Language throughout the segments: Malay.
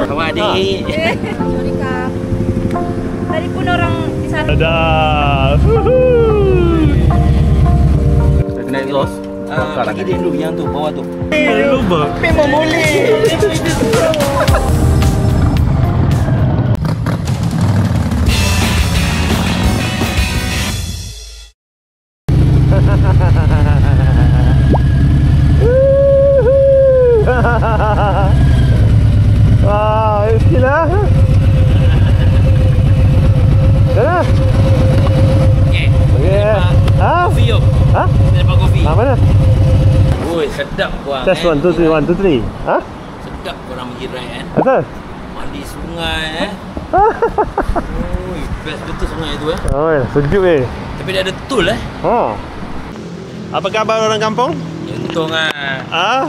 Awak adik. Sorry kak. Tadi pun orang di sana. Ada. Kena exhaust. Bagi dia dulu yang tu, bawah tu. Lupa. Memang boleh. Wah, skill lah. Dah. Okey. Okey. Ha? Kopi yuk. Ha? Kita dapat kopi. Mana? Oi, sedap korang. Test 1 2 3 1 2 3. Ha? Sedap korang pergi ride kan. Betul? Mandi sungai Oi, best betul sungai tu Oh, sejuk Tapi dia ada tool Ha. Apa khabar orang kampung? Untung Ah,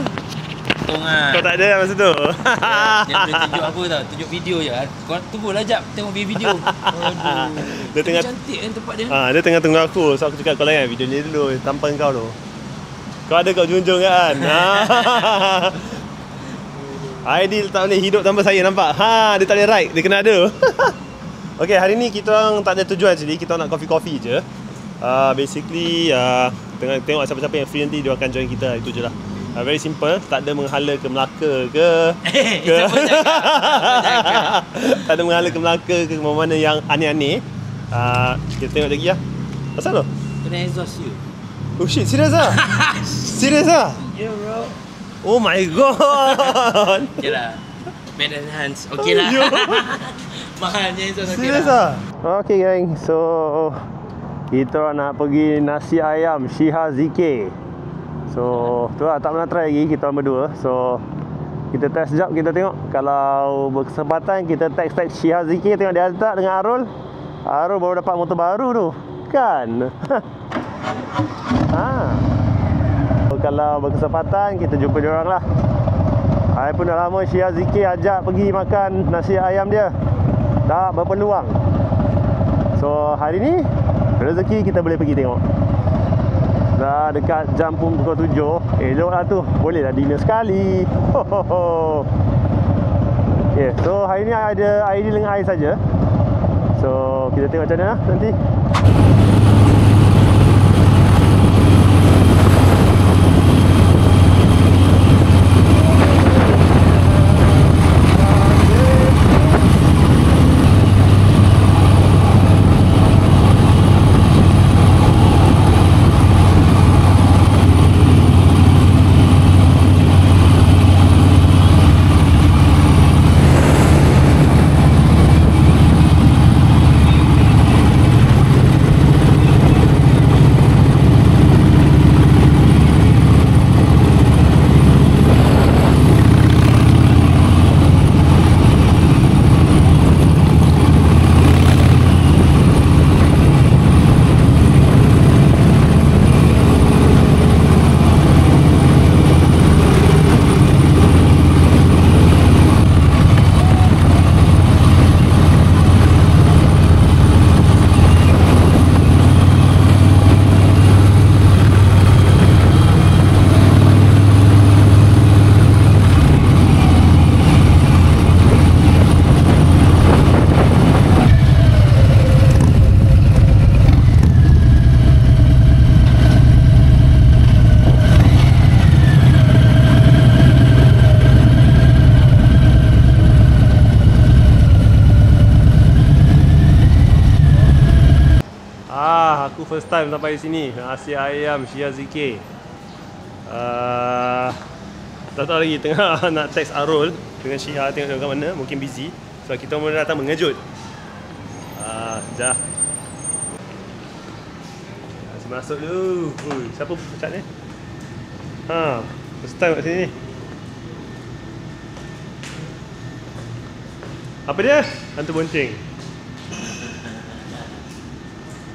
Untung kau tak ada masa tu. Dia boleh tunjuk apa tau, tunjuk video je. Korang tunggulah jap tengok video. Aduh. Dia tengah cantik kan tempat dia. dia tengah tunggu aku. So aku cakap kau layan video ni dulu tanpa kau tu. Kau ada kat ujung-ujung kan? Aidil tak boleh hidup tanpa saya, nampak? Dia tak boleh ride, dia kena ada. Okay, hari ni kita orang tak ada tujuan actually. Kita nak coffee-coffee je. Basically tengok siapa-siapa yang free nanti dia akan join kita. Itu je lah. Very simple. Tak ada menghala ke Melaka ke tak ada menghala ke Melaka ke mana-mana yang aneh-aneh. Kita tengok lagi lah. Pasal tu? Kena exhaust you. Oh shit, serius lah? Serius lah? Yeah bro. Oh my god. Okay lah, bad enhance. Okay lah. Mahalnya exhaust. Okay Serius lah. Okay gang, so kita orang nak pergi nasi ayam Shiha ZK. So tu lah, tak pernah try lagi kita orang berdua. So kita test sekejap, kita tengok. Kalau berkesempatan kita text Shiha ZK, tengok dia letak dengan Arul. Arul baru dapat motor baru tu. Kan? So, kalau berkesempatan kita jumpa dia orang lah. Saya pun dah lama Shiha ZK ajak pergi makan nasi ayam dia. Tak berpeluang. So hari ni rezeki kita boleh pergi tengok. Dah dekat jam pun pukul 7. Elok lah tu. Boleh lah dinner sekali. Okay, so hari ni ada Aidil dengan Ais saja. So kita tengok macam mana lah nanti. Aku first time sampai sini. Nasi ayam Shiha ZK. Tak tahu lagi, tengah nak text Arul dengan Shiha, tengok dia kat mana. Mungkin busy. So kita mula datang mengejut. Sekejap. Masuk dulu. Siapa pecat ni? First time kat sini ni. Apa dia? Hantu bonceng.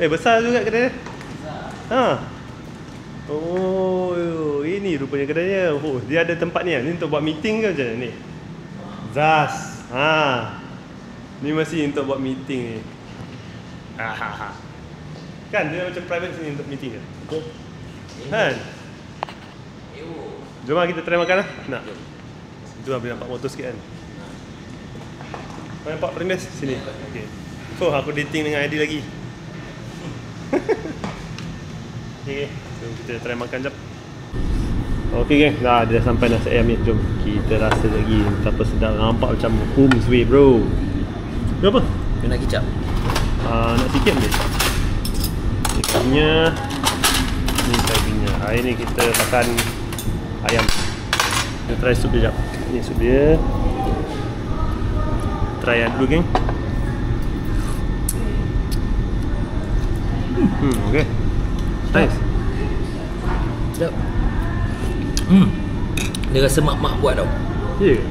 Besar juga kedai dia. Oh, ini rupanya kedainya. Dia ada tempat ni. Ni untuk buat meeting ke macam mana ni? Zas. Ni masih untuk buat meeting ni. Kan dia macam private sini untuk meeting ke? Kan? Jom lah kita try makan lah. Nak? Itu lah boleh nampak motor sikit kan. Kau nampak Perindes? Sini. Okay. Oh, aku dating dengan Adi lagi. Okay, so kita try makan jap. Okay geng, dah sampai nasi ayam ni. Jom kita rasa lagi betapa sedap. Nampak macam homes way bro. Itu apa? Kau nak kicap? Nak sikit ni. Ikannya. Ni dagingnya. Hari ni kita makan ayam. Kita try sup dia jap. Ni sup dia. Try yang dulu geng. Okay. Nice. Sedap. Dia rasa mak-mak buat tau. Ya ke?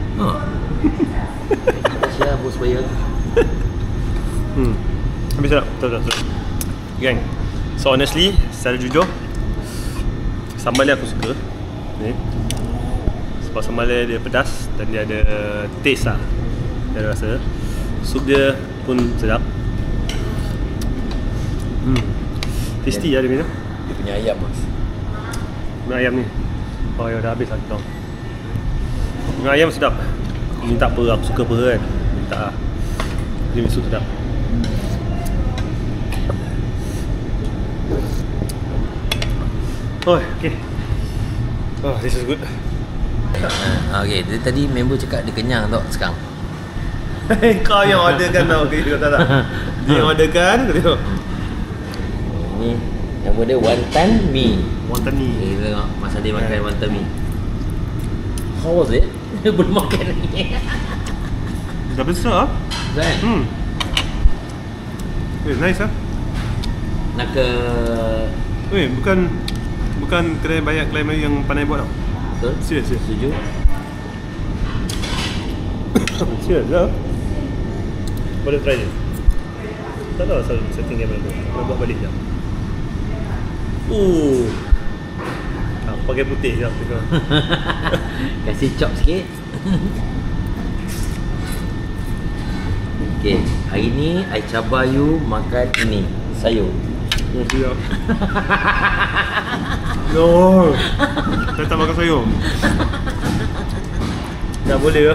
Siap bos bayar. Habis sedap. Betul. Gang. So honestly, secara jujur, sambal dia aku suka. Ni. Sebab sambal dia pedas dan dia ada taste lah. Dia ada rasa. Sup dia pun sedap. Tasty lah dia punya. Dia punya ayam mas. Dengan ayam ni. Oh ya, dah habis lah kita. Dengan ayam sedap. Ni tak apa, aku suka apa kan. Ni tak lah. Dia miso sedap. Oh, okay. Oh, this is good. Okay, dia tadi member cakap dia kenyang tau sekarang. Kau yang orderkan tau, okay, kau tahu tak? Dia yang orderkan, kau tengok. Ni nama dia wonton mee. Wonton mee. Kita tengok masa dia makan wonton mee. How was it? Dia belum makan ni. Dah besar ah. Kan? Nice ah. Nak ke bukan kedai Melayu yang pandai buat tau. betul? Serius. Setuju? Serius lah. Boleh try je. Tak tahu asal setting kamera tu. Nak buat balik sekejap. Pakai putih sekejap. Kasih chop sikit. Okay, hari ni I cabar you makan ini, sayur. Oh, siap. No. Saya tak makan sayur. Tak boleh ke?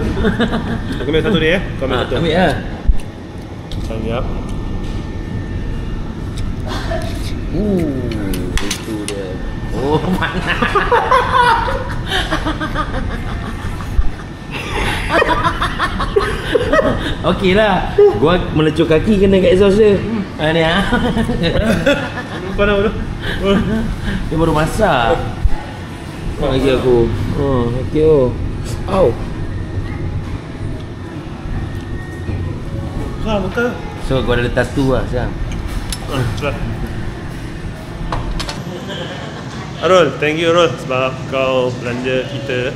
Aku ambil satu ni Kau ambil satu. Ambil lah. Siap. Itu dia. Oh, mana? Okey lah. Gua melecur kaki kena kat exhaust dia. Ni ah. Kau nak dulu. Dia baru masak. Bagi aku. Okey oh. Au. Betul. So gua ada tattoo lah sekarang. Cepat. Arul, thank you Arul sebab kau belanja kita.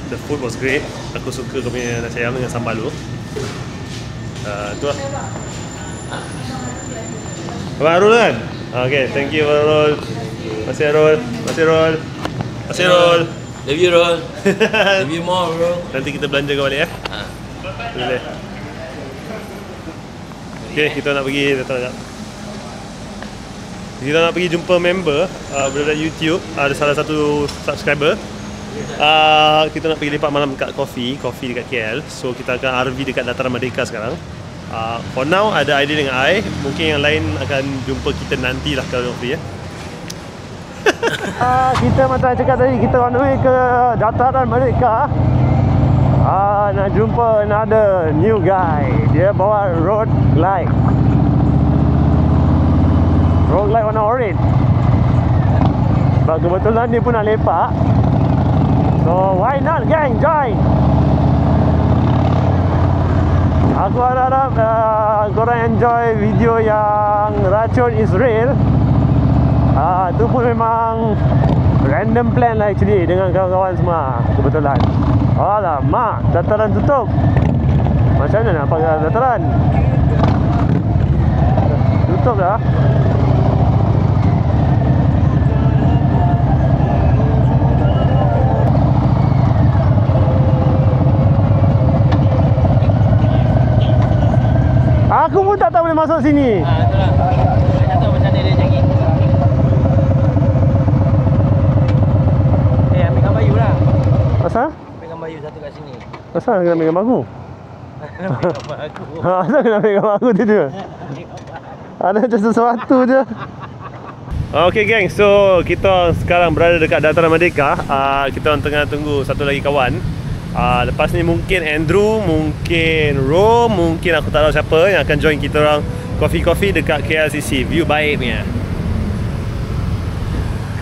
The food was great. Aku suka kau punya nasi ayam dengan sambal tu. Tu lah. Abang Arul kan? Okay, thank you Arul. Masih Arul. Love you Rol. Love you more bro. Nanti kita belanja kau balik boleh. Okay, kita nak pergi Kita nak pergi jumpa member berada YouTube. Ada salah satu subscriber. Kita nak pergi lepak malam kat Coffee dekat KL. So kita akan RV dekat Dataran Merdeka sekarang. For now ada idea dengan I. Mungkin yang lain akan jumpa kita nantilah kalau free kita macam cakap tadi, kita on the way ke Dataran Merdeka. Nak jumpa another new guy. Dia bawa road light warna orange. Sebab kebetulan dia pun nak lepak. So why not gang, join. Aku harap korang enjoy video yang racun Israel. Tu pun memang random plan lah actually dengan kawan-kawan semua. Kebetulan alamak, dataran tutup. Macam mana nak pakai dataran? Tutup dah. Aku pun tak tahu boleh masuk sini. Itulah. Saya tak tahu macam mana dia jadi. Ambil gambar you lah. Pasal? Ambil gambar you satu kat sini. Asal nak ambil gambar aku? Gambar aku. Asal nak ambil gambar aku tu? Ada macam sesuatu je. Okay geng, so kita sekarang berada dekat Dataran Merdeka. Kita orang tengah tunggu satu lagi kawan. Lepas ni mungkin Andrew, mungkin Ro, mungkin aku tak tahu siapa yang akan join kita orang coffee dekat KLCC. View baik punya.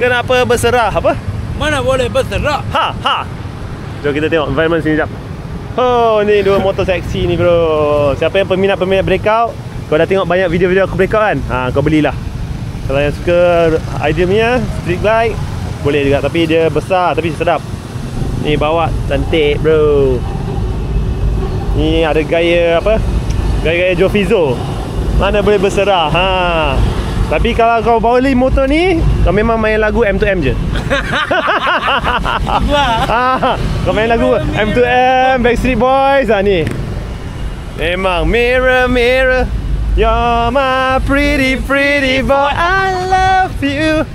Kenapa berserah? Apa? Mana boleh berserak? Ha! Jom kita tengok environment sini jap. Oh, ni dua motor seksi ni bro. Siapa yang peminat breakout, kau dah tengok banyak video-video aku breakout kan? Kau belilah. Kalau yang suka idea punya street bike, boleh juga. Tapi dia besar tapi sedap. Ni bawa cantik bro. Ni ada gaya apa? Gaya-gaya Joe Fizzo. Mana boleh berserah. Tapi kalau kau bawa motor ni, kau memang main lagu M2M je. Kau main lagu M2M, Backstreet Boys ni. Memang mirror mirror, you're my pretty pretty boy, I love you.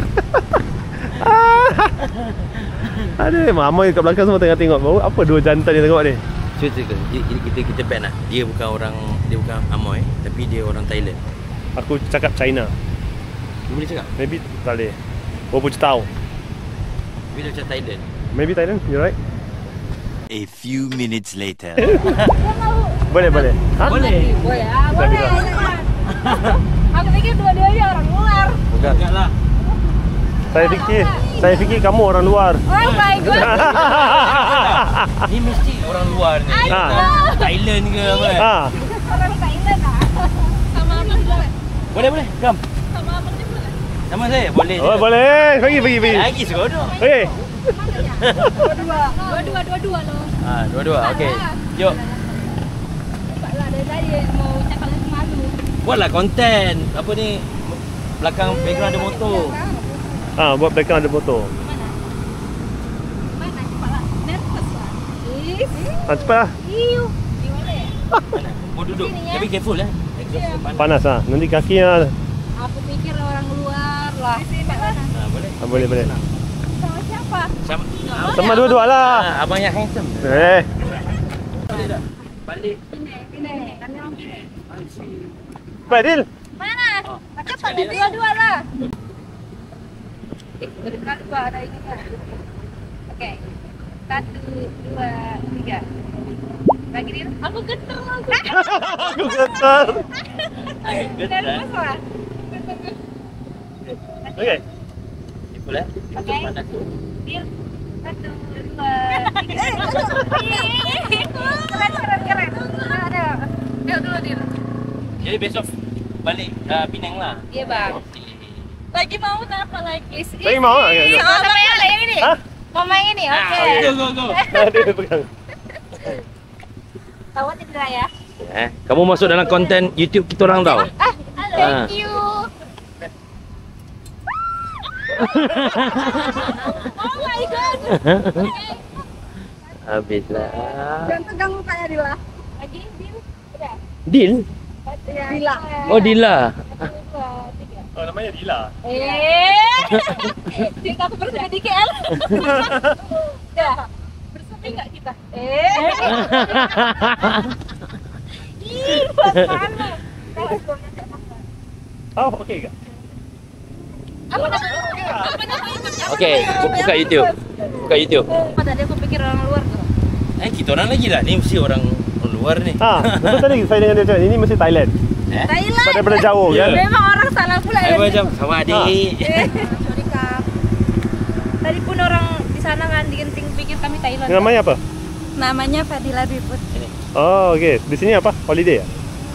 Ada mamai kat belakang semua tengah tengok. Apa dua jantan ni tengok ni? Kita ban lah. Dia bukan Amoy, tapi dia orang Thailand. Aku cakap China. Boleh cakap? Maybe tak boleh. 我不知道. Tapi dia macam Thailand. Maybe Thailand, you're right. A few minutes later. Boleh. Boleh. Boleh. Aku pikir dua-duanya orang luar. Bukan lah. Saya fikir kamu orang luar. Oh my god. Ni mesti orang luar ni. Thailand ke apa? Orang Thailand ah. Sama abang boleh. Boleh. Come. Sama abang dia boleh. Sama saya boleh. Oh, boleh. Pergi. Lagi seronok. Okey. Dua-dua loh. Dua-dua. Okey. Yuk. Nampaklah dari tadi mau cakap lagi malu. Buatlah konten. Apa ni? Belakang background ada motor. Buat belakang ada motor. Mana cepatlah. Nervous lah. Cepatlah. Iu. Di mana? Mana? Mau duduk. Tapi careful Panas Nanti kaki Aku pikir orang luar lah. Boleh. boleh. Sama siapa? Sama dua-dua lah. Abang yang handsome. Boleh tak? Balik. Sini. Kami orang sini. Badil. Mana? Cepat dua-dua lah. Dekat dua ada ini kan. Okey. 1, 2, 3. Lagi dia. Aku getar lah. Aku getar. Nervous lah. Okey. Boleh? Okey. Deal. 1, 2, 3. Keren. Ada. Deal dulu deal. Jadi besok balik Penang lah. Iya bang. Lagi mau tak apa lagi? Lagi mau tak? Mau main yang ini? Mau main ini? Oke. Go. Dia pegang. Tahu tidak ya? Kamu masuk dalam konten YouTube kita orang tau. Thank you. Oh my god. Habislah. Jangan pegang mukanya Dila. Lagi Dil. Udah. Dil? Dila. Oh Dila. Oh, namanya Dila. Cerita aku bersama di KL. Udah. Bersama enggak kita? Mana? Oh, okey ke? Apa namanya? Okey, buka YouTube. Tadi aku pikir orang luar tuh. Kita orang lagi lah. Ni mesti orang luar ni. Betul tadi saya dengan dia cakap ini mesti Thailand. Thailand. Daripada jauh kan? Memang orang salah pula ya. Macam sama adik. Sorry Kak. Tadi pun orang di sana kan digenting pikir kami Thailand. Namanya apa? Namanya Fadila Biput. Oh, okey. Di sini apa? Holiday ya?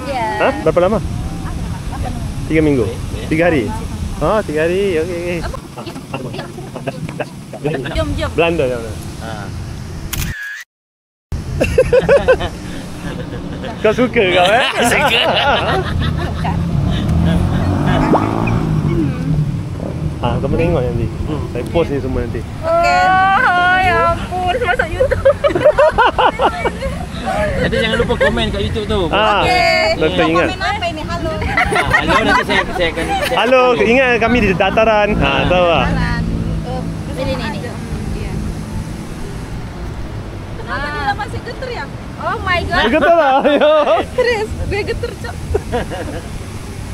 Iya. Berapa lama? 3 minggu. 3 hari. 3 hari. Okey. Jom. Belanda. Kau suka kau Suka. Kamu tengok nanti. Saya post ni semua nanti. Oh, ya ampun, masuk YouTube. Nanti jangan lupa komen kat YouTube tu. Nanti ingat. Komen apa ini? Halo. Halo, nanti saya akan. Halo, ingat kami di dataran. Tahu tak? Ini. geter ya? Oh my god. Getar lah. Serius, gue geter, Cok.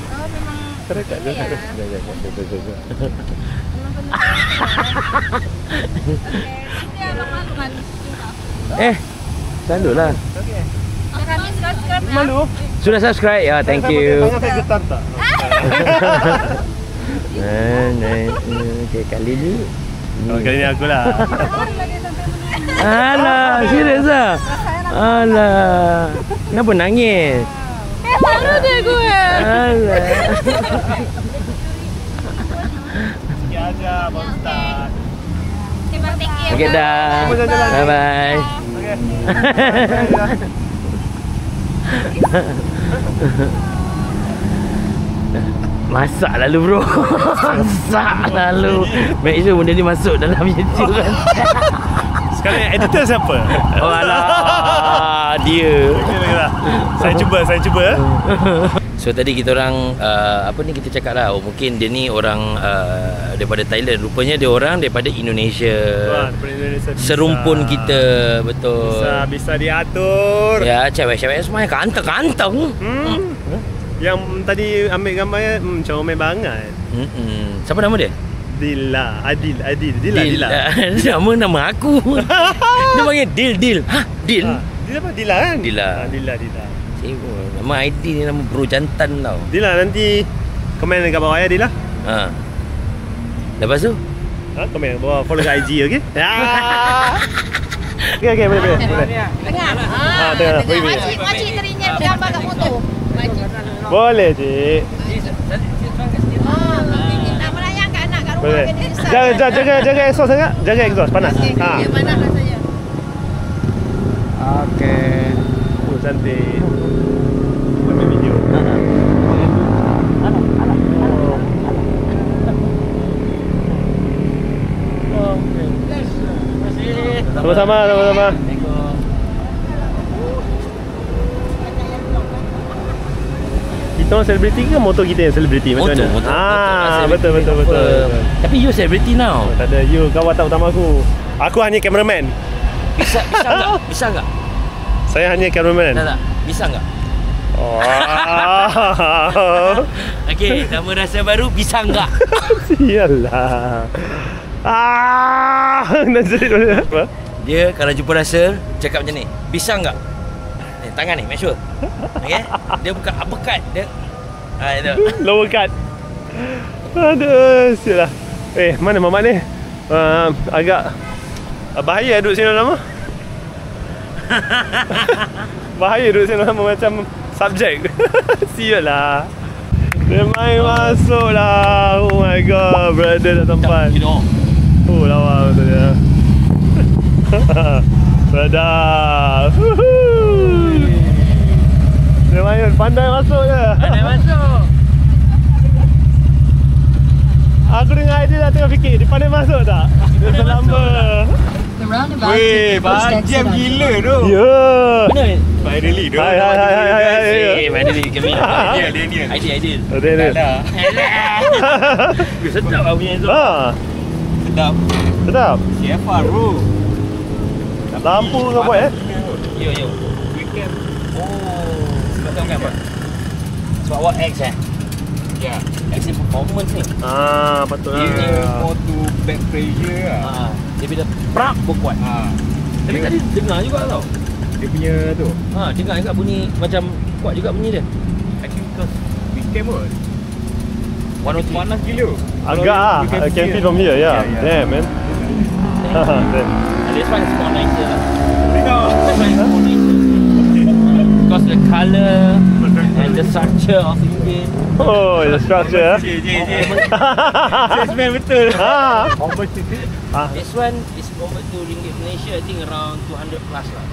Oh, memang Terdekat ini ya. Jangan. Memang penuh. Oke, ini ya malu kan? Selalu lah. Kami subscribe ya. Malu. Sudah subscribe? Ya, thank you. Tangan saya getar tak? Okay, kali ni. Kali ni akulah. Alah, serius lah. Alah. Kenapa nangis? Malu deh gue. Alah. Sikit aja, Abang Ustaz. Terima kasih. Okay, dah. Bye-bye. Okay. Masak lalu bro. Masak lalu. Make sure benda ni masuk dalam YouTube kan. Sekarang editor siapa? Oh alah. Dia. Okeylah. Saya cuba. So tadi kita orang apa ni kita cakap lah, oh mungkin dia ni orang daripada Thailand. Rupanya dia orang daripada Indonesia. Daripada Indonesia. Serumpun kita, betul. Bisa diatur. Ya, cewek-cewek semua kanteng-kanteng. Yang tadi ambil gambarnya comel banget. Siapa nama dia? Dila, Adil. Dila. Nama aku. Dia panggil Dil. Ha, Dil. Dila apa? Dila kan? Dila. Dila. Nama ID ni nama bro jantan tau. Dila nanti komen dekat bawah ya Dila. Ha. Lepas tu? Komen bawah, follow kat IG okey? Okey boleh. Tengah. Tengah. Makcik teringat gambar kat foto. Makcik. Boleh, Cik. Nak melayangkan anak kat rumah. Boleh. Jaga exhaust sangat. Jaga exhaust panas. Panas rasanya. Okey. Cantik. Ambil video. Sama-sama. Kita orang selebriti ke motor kita yang selebriti macam mana? Motor. Betul. Tapi you celebrity now. Tak ada, you kau watak utama aku. Aku hanya cameraman. Bisa enggak? Bisa enggak? Saya hanya cameraman. Tak. Bisa enggak? Oh. Okey, nama rasa baru bisa enggak? Sialah. Nak jerit apa? Dia kalau jumpa rasa cakap macam ni. Bisa enggak? Tangan ni, make sure. Okey? Dia bukan uppercut, dia itu. Lower cut. Aduh, sialah. Mana mamak ni? Agak bahaya duduk sini lama. Bahaya duduk sini lama macam subjek. Sialah. Dia main masuk lah. Oh my god, brother dah tempat. Oh, lawa betul dia. Sedap. Dia main pandai masuk je. Pandai masuk. Aku dengar idea dah tengah fikir, dia pandai masuk tak? Dia selamba. Weh, jam gila tu. Ya. Mana? Finally tu. Hai. Finally kami. Ideal. Dia. Sedap lah punya tu. Sedap. CFR bro. Lampu kau buat Yo. Weekend. Oh, sebab tahu kan apa? Sebab awak X Ya. X ni performance ni. Patutlah. Dia more to back pressure lah. Dia bila prak berkuat. Tapi tadi dengar juga tau. Dia punya tu. Dengar juga bunyi macam kuat juga bunyi dia. I think because weekend pun. Panas gila. Agak I can feel from here, yeah. Damn, man. This one is more nicer lah. This one is more nicer. Because the colour and the structure of the engine. Oh, the structure. Salesman betul. This one is convert to ringgit Malaysia, I think around 200 plus lah.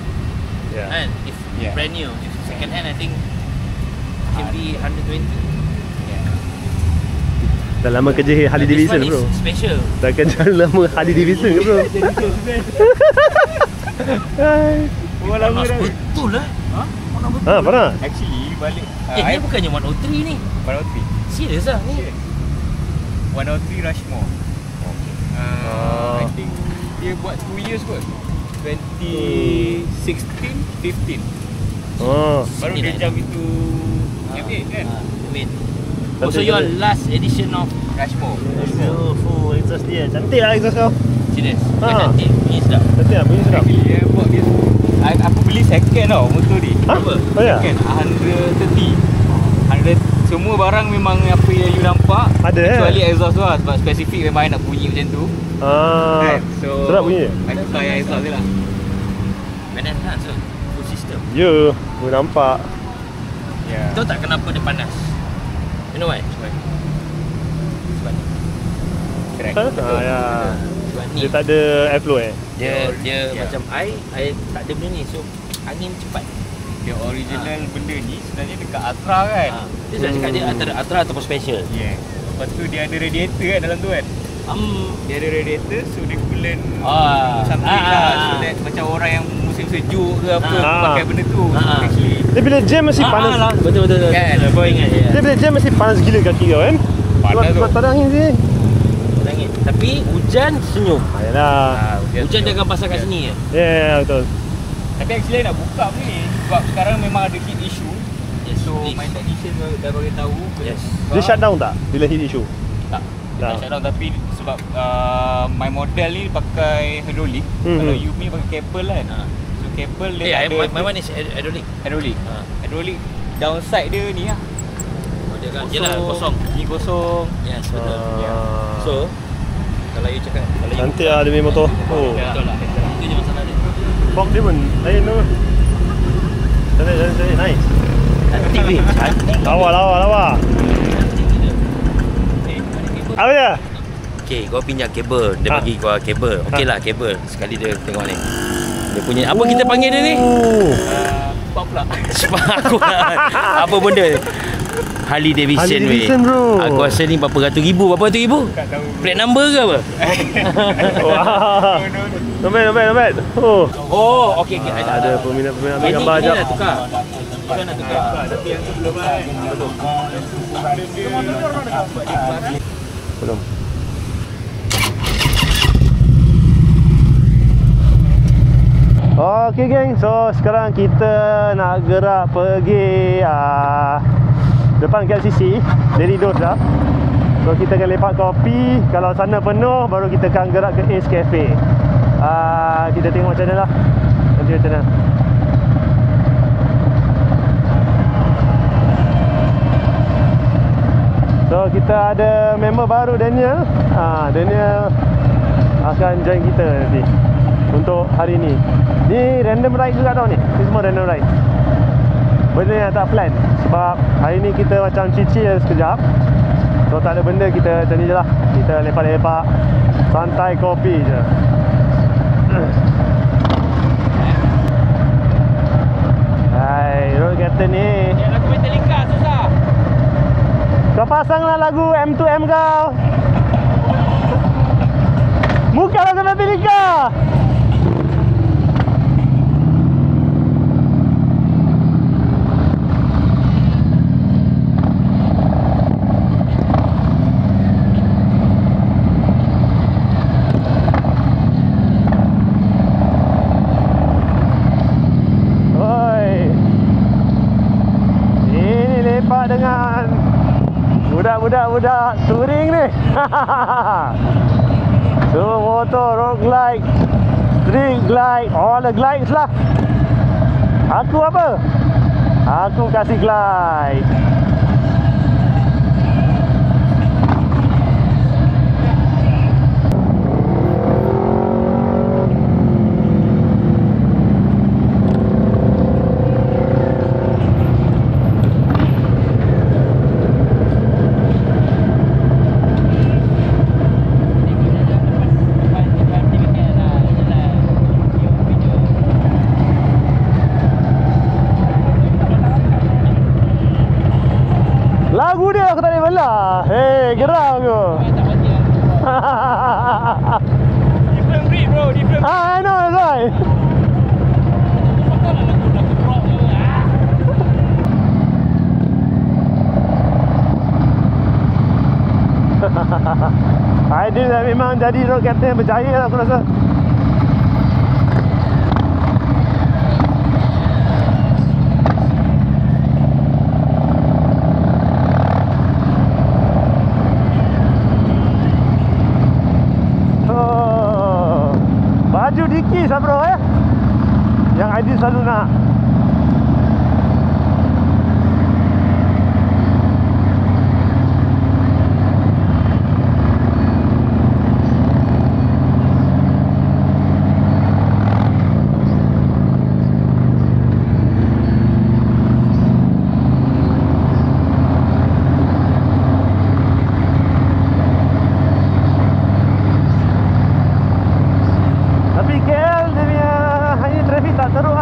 Yeah. And if brand new, if second hand, I think can be 120. Dah lama kerja Harley Davidson, bro. This one is special. Dah kerja lama Harley Davidson ke, bro? Panas betul lah. Panas. Actually balik Dia bukannya 103 ni. 103. Serius lah ni. 103 Rushmore. I think dia buat 2 years kot. 2016, 15. Oh. Baru dia jam itu M8 kan? Oh, so your last edition of Rushmore. Oh, full exhaust dia. Cantik lah exhaust kau. serious? Ha. Cantik, bunyi sedap. Cantik lah, bunyi sedap. Actually, dia buat dia. Aku beli second tau motor ni. Ha? Berapa? Oh ya? Second, 130. 100. Semua barang memang apa yang you nampak. Ada Kecuali exhaust tu lah. Sebab spesifik memang I nak bunyi macam tu. Ah. Kan? So Sedap bunyi. I tukar yang exhaust je lah. Badan kan, so full system. Ya, boleh nampak. Ya. Tahu tak kenapa dia panas? You know why? Sebab ni. Correct. Ha? Ya. Sebab ni. Dia tak ada airflow Dia Ya. macam air tak ada benda ni. So angin cepat. Dia original benda ni sebenarnya dekat Atra kan. Dia saya cakap dia antara Atra ataupun special. Yeah. Lepas tu dia ada radiator kan dalam tu kan. Dia ada radiator so dia coolant something lah. So that macam orang yang musim sejuk ke apa pakai benda tu. Actually Dia bila jam mesti panas. lah. Betul. Kan? Kau ingat je. Dia bila jam mesti panas gila kaki kau kan. Panas tu. Sebab tak ada angin sini. Angin. Tapi hujan senyum. Yalah. Hujan dia akan pasal kat sini je. Ya, betul. Tapi actually nak buka benda ni sebab sekarang memang ada heat issue. Yes, So please. my technician dah bagi tahu. Yes. Dia shut down tak bila heat issue? Tak. Dia Tak. tak shut down tapi sebab my model ni pakai hydraulic. Kalau you ni pakai kabel kan. So kabel dia tak ada my one is hydraulic. hydraulic. Hydraulic downside dia ni lah. Oh, dia kan jelah kosong. Ni kosong. Yes, betul. Ah. So kalau you cakap kalau you Cantik lah demi motor. Oh. betul lah. Itu je masalah dia. Box dia pun lain tu. Cantik, nice. Cantik weh. Cantik. Lawa. Apa dia? Okay, kau pinjam kabel. Dia bagi kau kabel. Okey lah kabel. Sekali dia tengok ni. Dia punya apa kita panggil dia ni? Sebab pula. Sebab aku apa benda? Harley Davidson Harley weh. Davidson, bro. Aku rasa ni berapa ratus ribu? Berapa ratus ribu? Tak tahu. Plate number ke apa? Wah. Not bad. Oh. Oh, okey. Ada peminat-peminat ambil Ini gambar dah jap. tukar. Kita nak tukar. Tapi yang tu belum kan. Belum. Okay geng, so sekarang kita nak gerak pergi depan KLCC, Lady Dosa. So kita akan lepak kopi. Kalau sana penuh, baru kita akan gerak ke Ace Cafe. Kita tengok macam mana lah. Nanti macam mana. So kita ada member baru, Daniel. Daniel akan join kita nanti untuk hari ni. Ni random ride juga tau ni. Ni semua random ride. Benda yang tak plan. Sebab hari ni kita macam chill sekejap. So tak ada benda, kita macam ni je lah. Kita lepak-lepak, santai kopi je. Hai, road captain ni. Yang lagu Metallica susah. Kau pasanglah lagu M2M kau. Muka lah sampai Metallica. Dengan budak-budak touring ni. Semua motor, road glide, street glide, all the glides lah. Aku apa? Aku kasih glide. Lagu dia aku tak boleh belah. Hei, geram aku. Different breed bro, different breed. I know, that's right. Aidil dah memang jadi road captain yang berjaya lah aku rasa. yang Aidil selalu nak.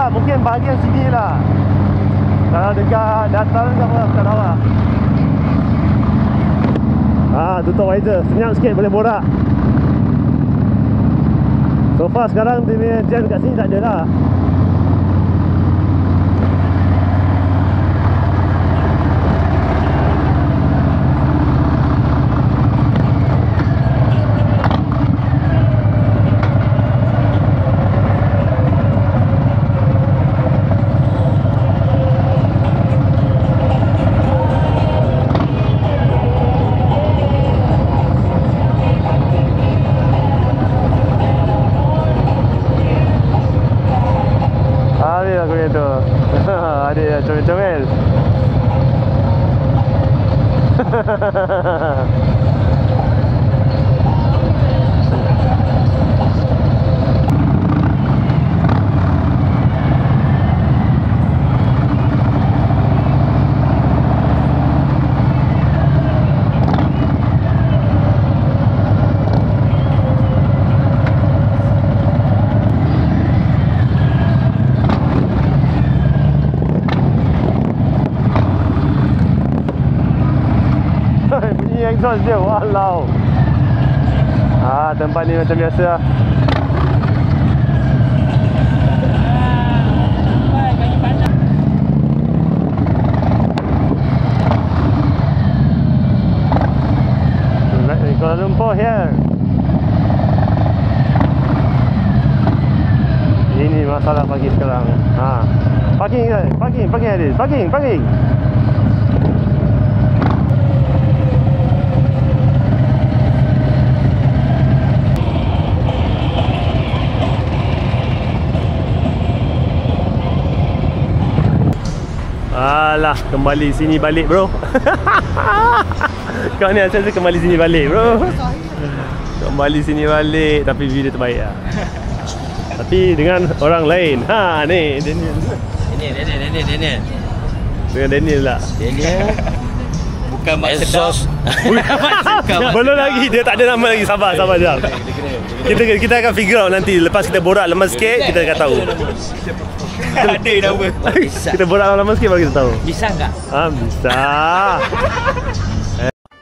Mungkin bahagian sini lah. Kalau dekat datar tak apa, tak tahu lah. Tutup visor, senyap sikit boleh borak. So far sekarang dia punya jam kat sini tak ada lah. Ada comel-comel. Bunyi exhaust dia, walau. Tempat ni macam biasa lah. Kuala Lumpur here. Ini masalah pagi sekarang. Parking Adil. Parking. Alah, kembali sini balik bro. Kau ni asal kembali sini balik bro. Kembali sini balik, tapi video terbaik lah. Tapi dengan orang lain. Ni Daniel. Daniel. Dengan Daniel lah. Daniel. Bukan Mak Sedap. Belum lagi, dia tak ada nama lagi. Sabar jap. Kita akan figure out nanti. Lepas kita borak lama sikit, kita akan tahu. Ada nama. Kita borak lama sikit baru kita tahu. Bisa enggak? Bisa.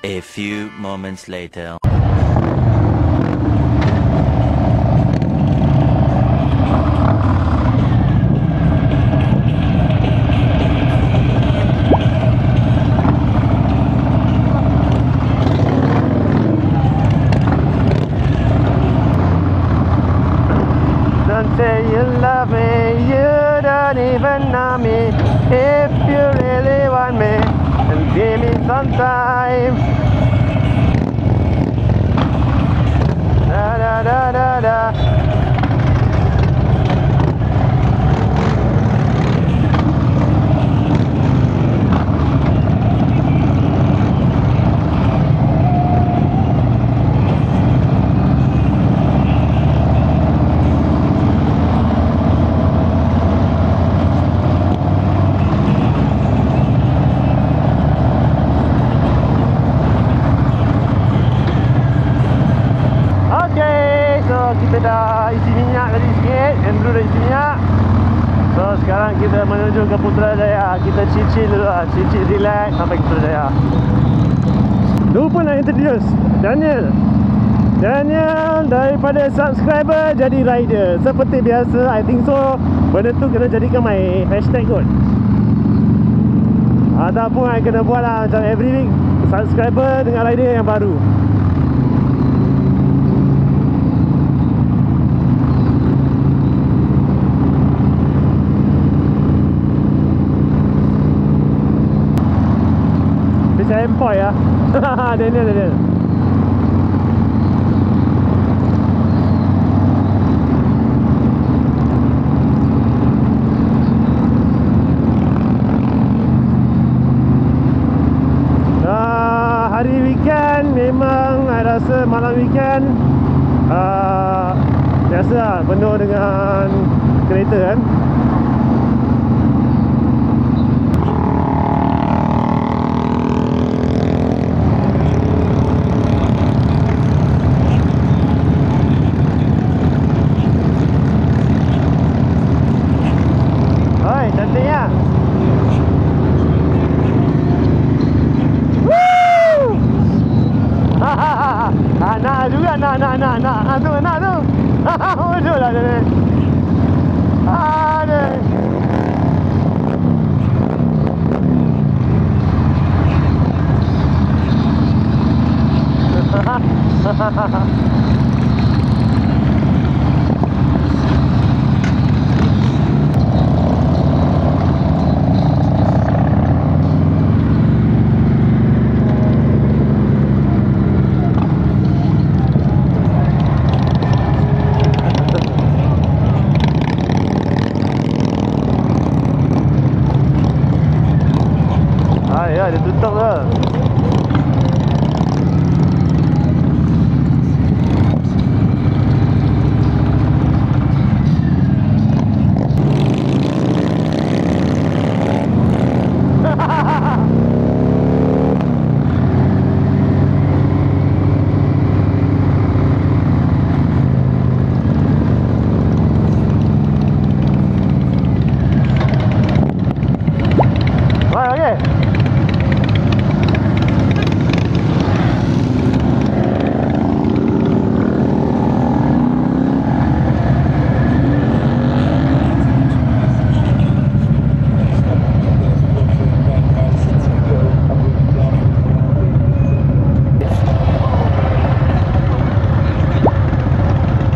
A few moments later. Don't say you love me, you don't even know me. If you really want me, then give me some time. Da da da da da. Kita dah isi minyak tadi sikit. Andrew dah isi minyak. So sekarang kita menuju ke Putrajaya. Kita chill dulu lah. Chill relax sampai ke Putrajaya. Lupa nak introduce Daniel daripada subscriber jadi rider. Seperti biasa, I think so. Benda tu kena jadikan my hashtag kot. Ataupun I kena buat lah macam every week subscriber dengan rider yang baru. Employ ya. Daniel. weekend biasalah penuh dengan kereta kan. Oi, cantiknya. Nak juga, nak tu, nak tu. Bodoh lah dia ni. Aduh. Ya, dia tutup ke? Baik, okey.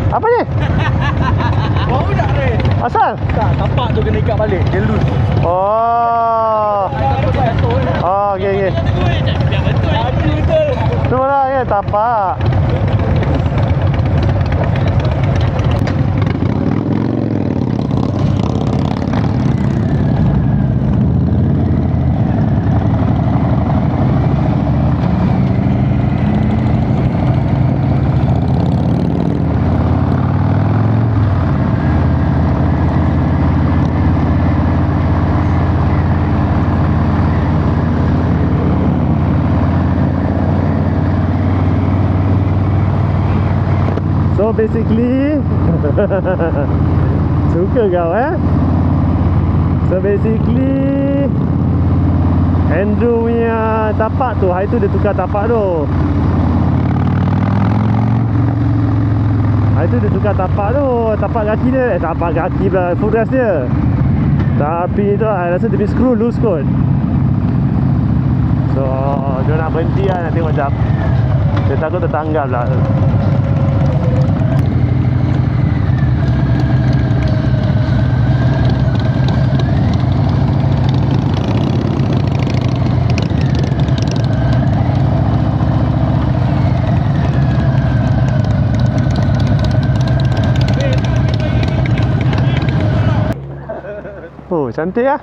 Apa ni? Bau tak ni? Asal? Tak, tapak tu kena ikat balik. Dia loose. Oh. Oh, okey okey. Biar betul. Betul. Tu lah ya, tapak. So basically suka kau So basically Andrew punya tapak tu, hari tu dia tukar tapak tu. Hari tu dia tukar tapak tu, tapak kaki dia, tapak kaki pula, footrest dia. Tapi tu saya rasa dia punya screw loose kot. So dia nak berhenti lah, nak tengok macam dia takut tertanggal lah. Oh, cantik lah.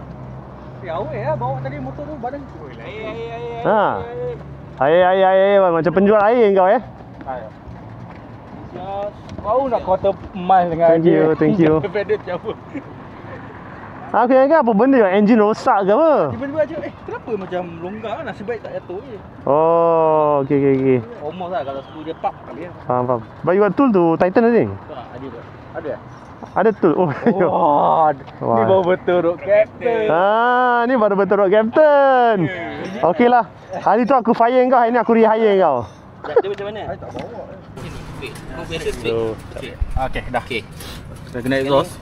Awet lah bawa tadi motor tu badan. Air. Air. Macam penjual air kau Kau nak quarter mile dengan Thank you. Pedal jauh. Aku ingat apa benda yang enjin rosak ke apa? Tiba-tiba aja kenapa macam longgar, nasib baik tak jatuh je. Oh, okey. Almost lah kalau screw dia pap kali ya. Faham. But you got tool to tighten I think? Ada. Ada tool. Oh. Wah, ni baru betul road captain. Ni baru betul road captain. Okey lah. Hari tu aku fire kau, hari ni aku rehire kau. Dia macam mana? Tak bawa. So, Okey, dah. Okey. Kita kena exhaust.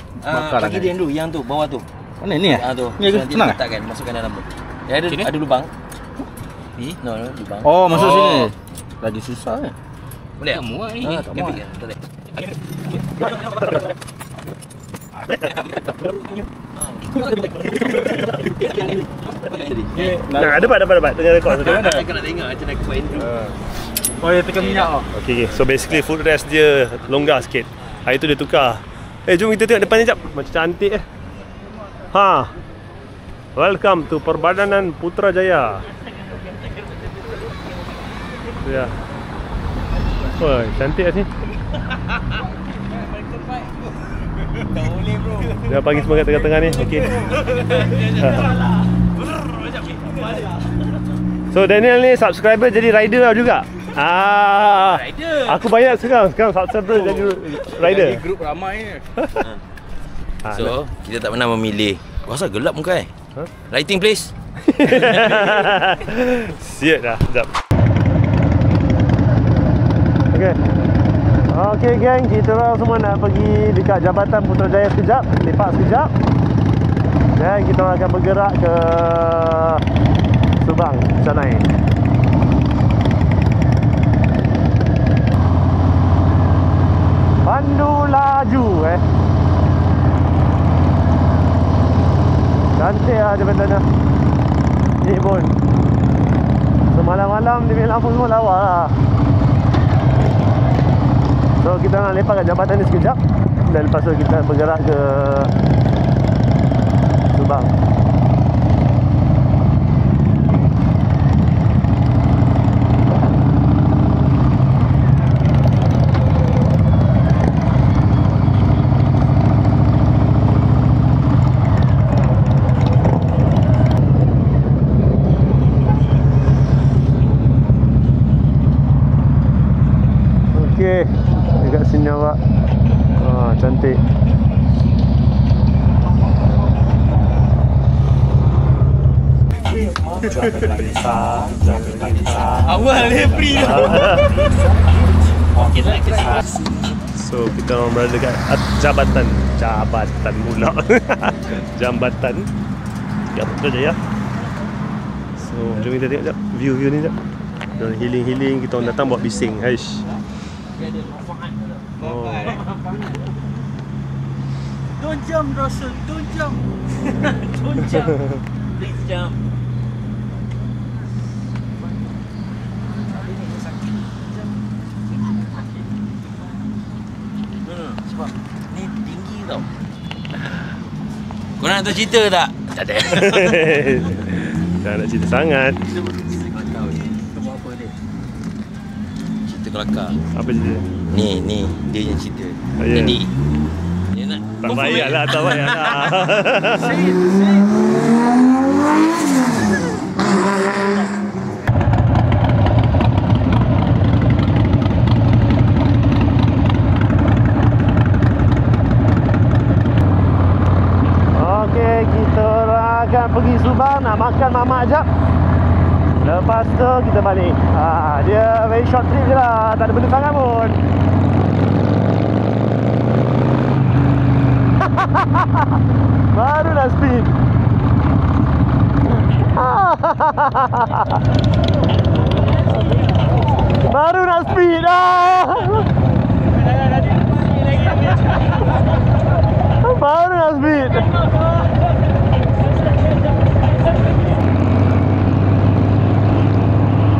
Bagi dia dulu, yang tu, bawah tu. Mana ni Tu. Ni aku Dia senang. letakkan, masukkan dalam tu. Dia ada lubang. Ni? No, lubang. Oh, masuk sini. Lagi susah kan? Boleh? Tak muat ni. Tak muat. Tarik. Nah, dapat. Tengah rekod tu. Aku nak tengok macam nak buat intro. Oh, dia tekan minyak oh. Okay. So basically footrest dia longgar sikit. Hari tu dia tukar. Jom kita tengok depan ni jap. Macam cantik Welcome to Perbadanan Putrajaya. Ya. Wah, cantik lah sini. Tak boleh bro. Dia bagi semangat tengah-tengah ni. Okey. So Daniel ni subscriber jadi rider juga. Rider. Aku banyak sekarang subscriber jadi rider. Lagi grup ramai ni. So, kita tak pernah memilih. Rasa gelap muka Lighting please. Siap dah, sekejap. Okey geng, kita orang semua nak pergi dekat Jabatan Putrajaya sekejap, lepak sekejap. Dan kita orang akan bergerak ke Subang, Sanai. Pandu laju cantik lah jabatan dah. Ni pun semalam-malam dia punya lampu semua lawa lah. So kita nak lepak kat jabatan ni sekejap. Dan lepas tu kita bergerak ke Subang. Okey, dekat sini awak. Cantik. Awal dia free tu. So kita orang berada dekat Jabatan pula. Jambatan Putrajaya. So jom kita tengok jap view ni jap. Healing kita orang datang buat bising. Haish. Don't jump Russell, don't jump. Don't jump. Please jump. Sebab ni tinggi tau. Korang nak tahu cerita tak? Tak ada. Tak nak cerita sangat. Cerita kelakar. Apa cerita? Ni dia yang cerita. Ya. Jadi dia nak Tak payahlah, tak payahlah. Okey, kita orang akan pergi Subang nak makan mamak jap. Lepas tu kita balik. Dia very short trip je lah, tak ada benda sangat pun. Baru dah speed. Baru nak speed Baru nak speed.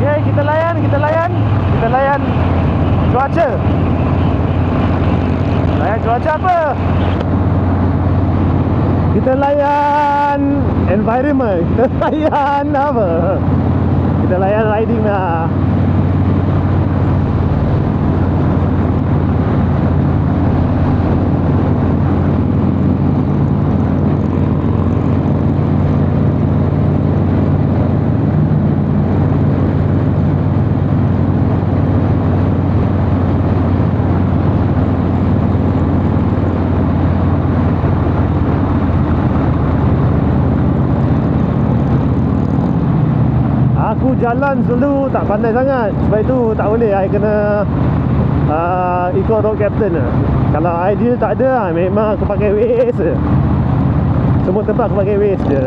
Okay, kita layan cuaca. Layan cuaca apa? Kita layan environment. Kita layan apa? Kita layan riding lah. Aku jalan selalu tak pandai sangat. Sebab itu tak boleh, I kena ikut road captain lah. Kalau idea tak ada, memang aku pakai Waze je. Semua tempat aku pakai Waze je.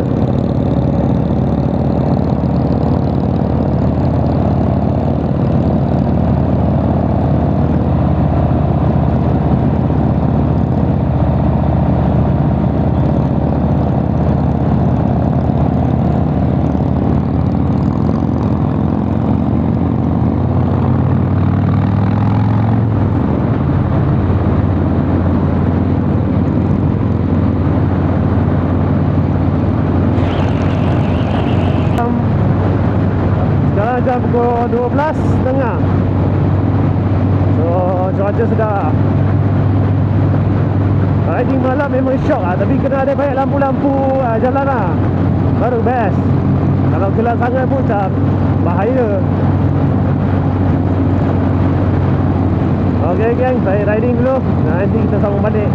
Sekarang jam pukul 12.30. cuaca sedap. Riding malam memang syok lah, tapi kena ada banyak lampu-lampu jalan lah, baru best. Kalau gelap sangat pun macam bahaya. Ok geng, saya riding dulu. Nanti kita sambung balik.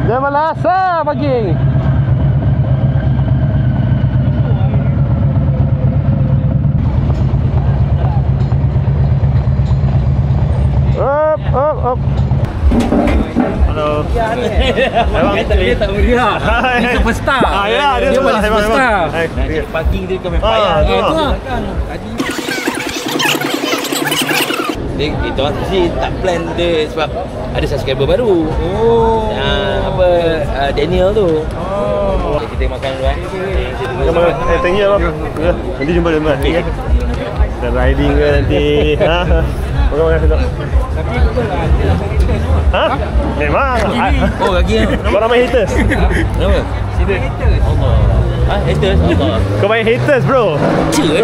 Jam Malasa pagi. Up. Halo. Dia tak meriah. Dia superstar. Ya, dia superstar. Dia parking dia kami payah. Kita orang mesti tak plan dia sebab ada subscriber baru. Daniel tu. Kita makan dulu thank you abang. Nanti jumpa dia man. Kita riding ke nanti. Makan sedap. Memang. Oh, lagi Kau ramai haters. Kenapa? Haters. Allah. Haters. Allah. Kau banyak haters bro. Cer ni.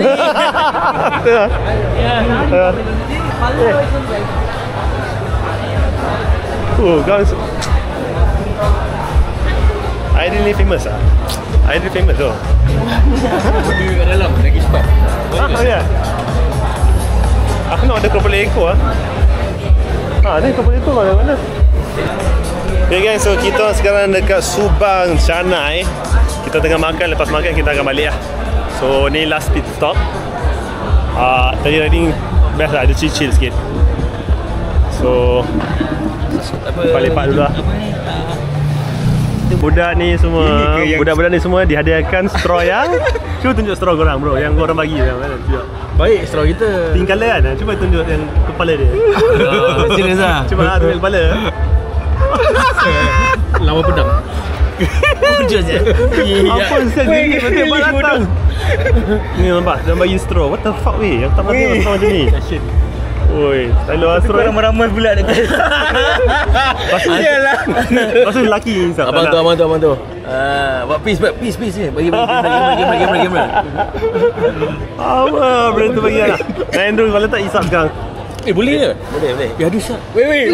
Kau Aidil ni famous ah. Aidil famous tu. Dia kat dalam lagi cepat. Ya. Aku nak order keropok ekor ah. Ni keropok ekor lah mana? Okay guys, so kita sekarang dekat Subang Canai. Kita tengah makan, lepas makan kita akan balik lah. So ni last pit stop. Tadi riding best lah, ada chill sikit. So balik-balik dulu lah. Budak ni semua, budak-budak ni semua dihadiahkan straw yang cuba tunjuk straw korang bro, yang korang bagi yang mana? Baik, straw kita. Pink colour kan? Cuba tunjuk yang kepala dia. Serius lah. Cuba tunjuk kepala. Lawa pedang. Tunjuk je. Apa sekali ni betul datang. Ni nampak, dia bagi straw. What the fuck weh? Yang tak patut straw macam ni. Oi, stylo Astro ramai-ramai pula dekat. Iyalah. Pasal lelaki insaf. Abang tu. Buat peace je. Bagi kamera. Apa benda tu bagi lah. Andrew kalau tak isap sekarang. Boleh ke? Boleh. Biar ada shot. Weh.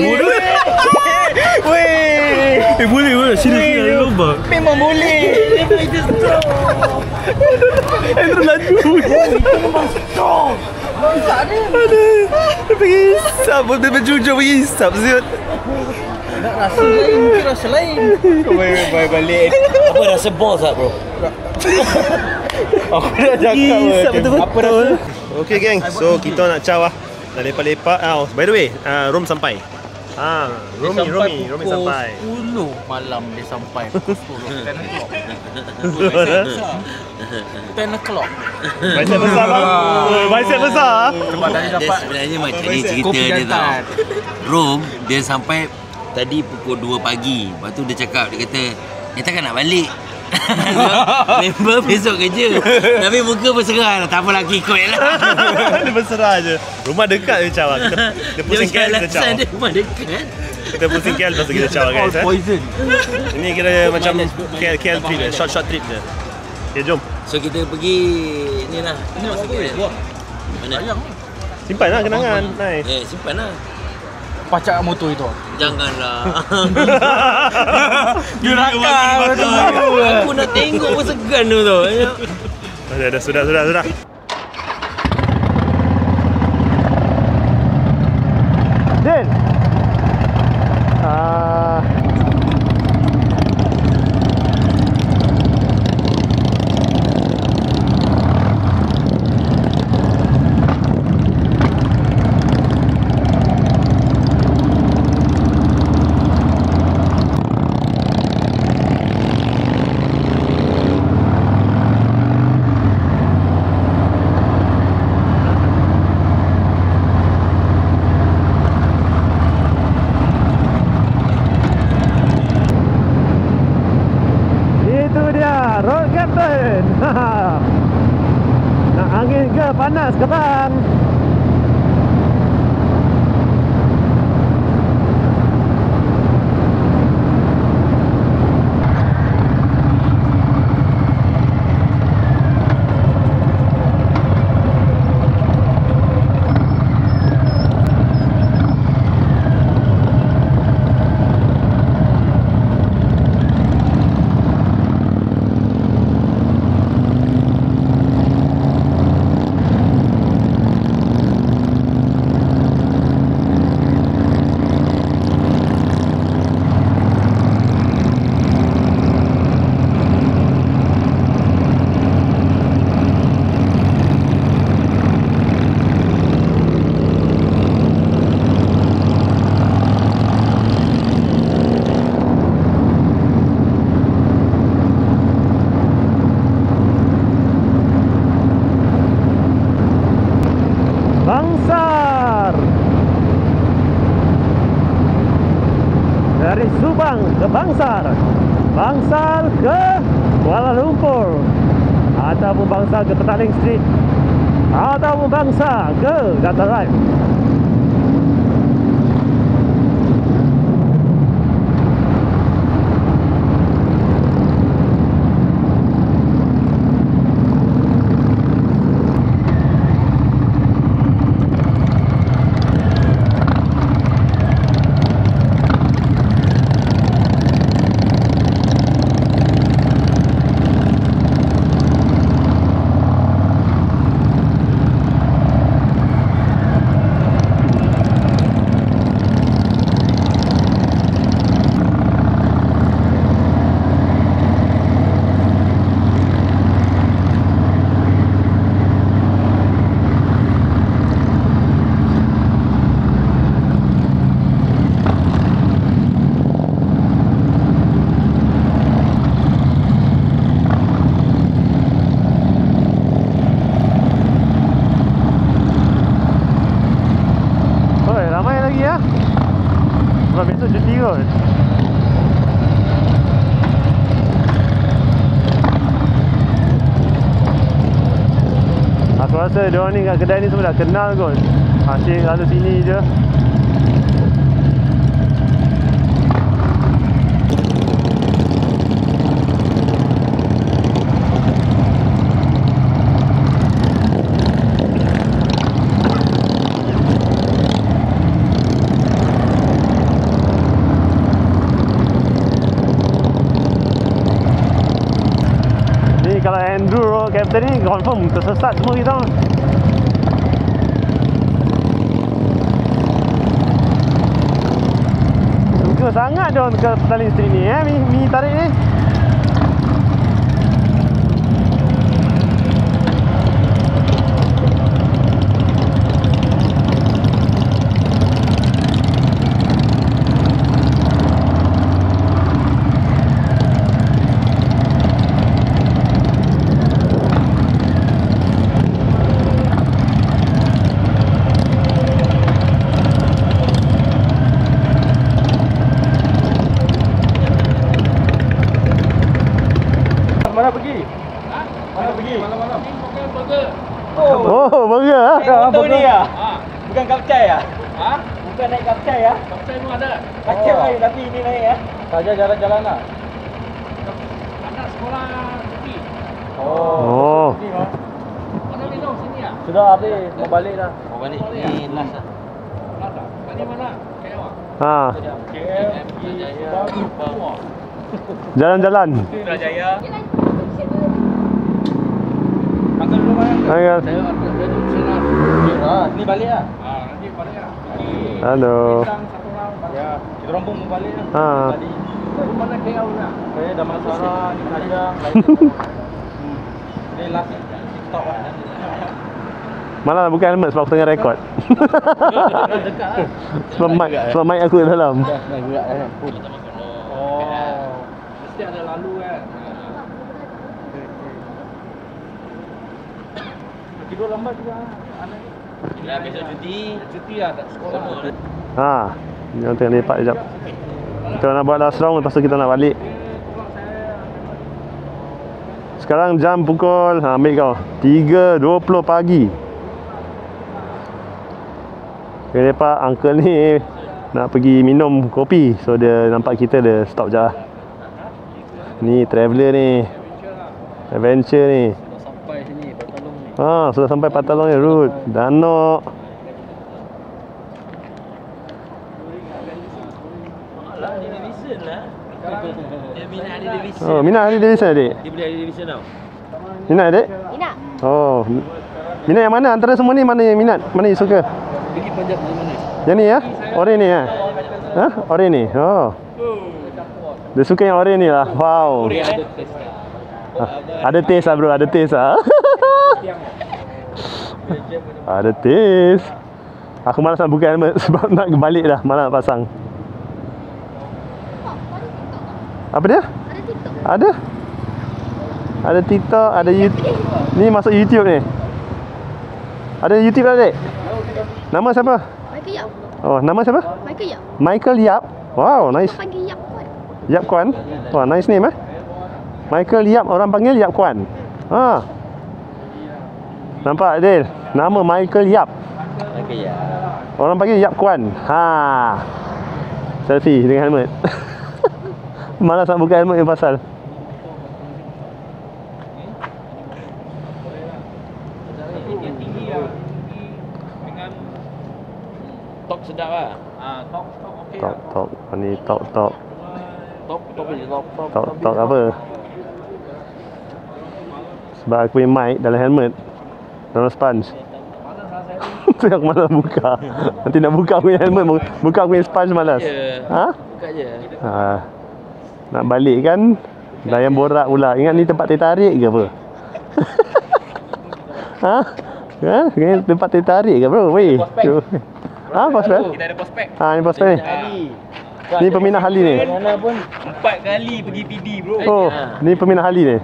Boleh. Sini lubang. Memang boleh. Itu strong. Andrew laju. Itu memang strong. Dia pergi isap. Dia berjujur pergi isap siut. Nak rasa lain. Mungkin rasa lain. Kau balik. Apa rasa balls lah bro? Aku dah cakap isap betul-betul. Apa rasa? Okay geng, so kita nak caw lah. Dah lepak-lepak. By the way, Rom sampai. Romi sampai. 10 malam dia sampai. Pukul 10. 10 o'clock. Bicep besar bang. Bicep besar. Sebab tadi dapat. Sebenarnya macam ni cerita dia tau. Rom, dia sampai tadi pukul 2 pagi. Lepas tu dia cakap, dia kata, takkan nak balik. Member besok kerja. Tapi muka berserah lah. Tak apa lagi ikut lah. Dia berserah je. Rumah dekat je caw. Dia pusing KL kita caw. Dia rumah dekat. Kita pusing KL lepas tu kita caw guys. Poison. Ini kira macam KL trip je. Short trip je. Okay jom. So kita pergi ni lah. Mana? Simpan lah kenangan. Nice. Simpan lah. Pacak motor itu. Janganlah. Dia rakam. Aku nak tengok pun segan tu tau. Sudah. Din. Road Captain. Nak angin ke panas sekarang? dari Subang ke Bangsar, Bangsar ke Kuala Lumpur, ataupun Bangsar ke Petaling Street, ataupun Bangsar ke Dataran. Besok cuti kot. Aku rasa diorang ni kat kedai ni semua dah kenal kot. Asyik lalu sini je. Kalau enduro captain ni confirm tersesat semua kita. Suka sangat dia ke Petaling Street ni Mi tarik ni. Mana pergi? Mana pergi? Malam-malam. Burger. Oh, burger ah. Motor ni ah. Bukan kapcai ah. Bukan naik kapcai ah. Kapcai pun ada. Kapcai lain tapi ini naik ah. Saja jalan-jalan lah. Anak sekolah pergi. Oh. Mana minum sini ah? Sudah habis, mau balik dah. Mau balik. Ni last ah. Last ah. Tadi mana? KL ah. Ha. KL Jaya. Jalan-jalan. Putrajaya. Makan dulu mana? Makan. Saya duduk sini. Ni balik ah. Nanti balik ah. Halo. Satu orang. Ya, kita orang pun mau balik ah. Ha. Tadi. Dari mana KL nak? Saya Damansara, di Padang, lain. Ni last TikTok ah. Malah bukan helmet sebab aku tengah rekod. Dekat ah. Sebab mic aku dalam. Dah gerak kan. Oh. Mesti ada lalu kan. Tidur lambat juga anak ni. Ya besok cuti lah tak sekolah. Ha. Jangan tengah lepak sekejap. Kita nak buat last round, lepas tu kita nak balik. Sekarang jam pukul ambil kau 3.20 pagi. Kita lepak, uncle ni nak pergi minum kopi. So dia nampak kita, dia stop je lah. Ni traveller ni, adventure ni. Sampai sini Patalong ni. Ha, sudah sampai Patalong ni, route Danok. Alah, dia division lah. Dia minat ada division. Oh, Minat ada division adik? Dia boleh ada division tau. Minat adik? Ina. Oh, minat yang mana? Antara semua ni mana yang minat? Mana yang suka? Pergi Punjab dari mana? Yang ni ya? Oren ni ya? Ha? Oren ni? Oh. Dia suka yang oren ni lah. Wow. Ada taste lah bro, ada taste lah. Ada taste. Aku malas nak buka helmet sebab nak balik dah, malas nak pasang. Apa dia? Ada TikTok. Ada? Ada TikTok, ada YouTube. Ni masuk YouTube ni. Ada YouTube tak adik? Nama siapa? Michael Yap. Oh, nama siapa? Michael Yap. Michael Yap. Wow, nice. Panggil Yap. Yap Kwan. Wah, nice name Michael Yap, orang panggil Yap Kwan. Ha. Nampak Adil? Nama Michael Yap. Okey ya. Orang panggil Yap Kwan. Ha. Selfie dengan helmet. Malas nak buka helmet yang pasal. Top sedap lah. Top okey. Tok. Ni tok. Top Tok apa? Sebab aku punya mic dalam helmet, dalam sponge. Tu yang malas buka. Nanti nak buka aku punya helmet, buka aku punya sponge malas. Ya. Ha? Buka je. Ha. Nak balik kan, dah yang borak pula. Ingat ni tempat teh tarik ke apa? Ha? Ha? Ni tempat teh tarik ke bro? Weh. Ha, prospek? Kita ada prospek. Ha, ni prospek ni. Ni peminat Harley ni. Mana pun 4 kali pergi PD bro. Oh, ni peminat Harley ni.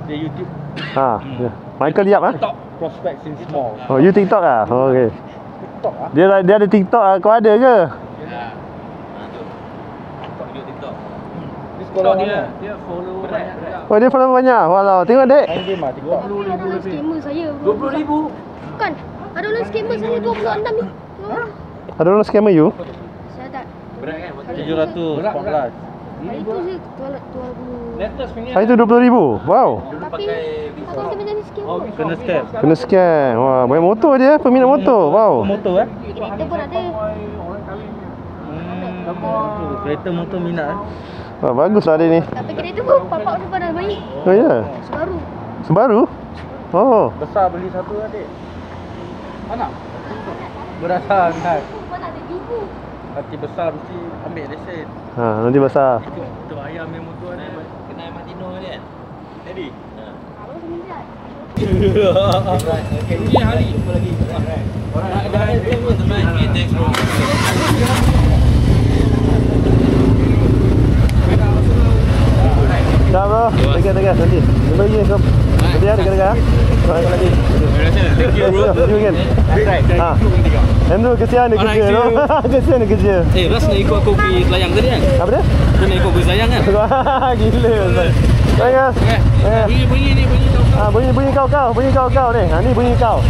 Dia YouTube. Ha. Ya. Michael Yap Top prospek since small. Oh, you TikTok ah? Oh, okey. TikTok ah. Dia ada TikTok ah, kau ada ke? TikTok. Ni sekolah dia follow banyak. Oh, dia follow banyak. Walau, tengok dek. Main game ah TikTok. Ada orang scammer saya. 20,000. Bukan. Ada orang scammer saya 26 ni. Ada orang scammer you? Saya tak. Berat kan? 714. Hari tu saya tual Latest punya. Hari tu 20,000. Wow. Tapi aku rasa macam ni scammer. Kena scam. Kena scam. Wah, banyak motor dia, peminat motor. Wow. Motor Kereta pun ada. Kereta motor minat Wah, baguslah dia ni. Tapi kereta pun bapak tu pada baik. Oh ya. Baru. Sebaru? Oh. Besar beli satu adik. Mana? Berasa kan. Mana ada ibu. Hati besar mesti ambil lesen. Ha, nanti besar. Tu ayam yang motor ni. Kena Martino ni kan? Jadi. Abang sembilan. Ini hari jumpa lagi. Orang ada Teman-teman, thanks bro. Dah bro. Dekat nanti. Jumpa lagi sob. Nanti ya dekat-dekat. Sampai lagi. Thank you bro. See you again. Ha. Andrew kesian dia kerja tu. Kesian dia kerja. Ras nak ikut aku pergi selayang tadi kan? Apa dia? Kau nak ikut pergi selayang kan? Gila Ustaz. Baik guys. Bunyi ni, bunyi kau. Bunyi kau ni. Ha, ni bunyi kau.